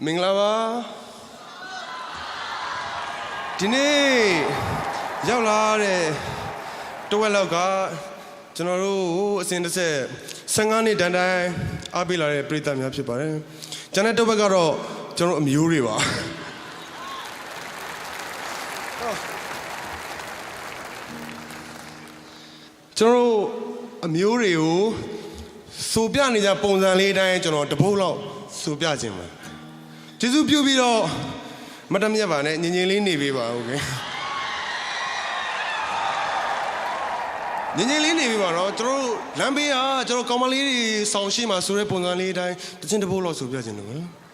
မင်္ဂလာပါဒီနေ့ရောက်လာတဲ့တဝက်လောက်ကကျွန်တော်တို့အစဉ်တစ်ဆက်15နှစ်တန်တိုင်းအားပေးလာတဲ့ပရိသတ်များဖြစ်ပါတယ်ကျွန်တော်တဝက်ကတော့ ကျွန်တော်အမျိုးတွေပါကျွန်တော်အမျိုးတွေကိုစိုးပြနေကြပုံစံလေးတိုင်းကျွန်တော်တပုတ်လောက်စိုးပြခြင်းပါကျေးဇူးပြုပြီးတော့မတမြတ်ပါနဲ့ငြိမ်ငြိမ်လေးနေပေးပါဦးခင်ငြိမ်ငြိမ်လေးနေပေးပါတော့ကျွန်တော်လမ်းဘေးကကျွန်တော်ကောင်မလေးတွေဆောင်းရှိမှဆိုတဲ့ပုံစံလေးတိုင်းတချင်းတပုတ်လောက်စိုးပြခြင်းတယ်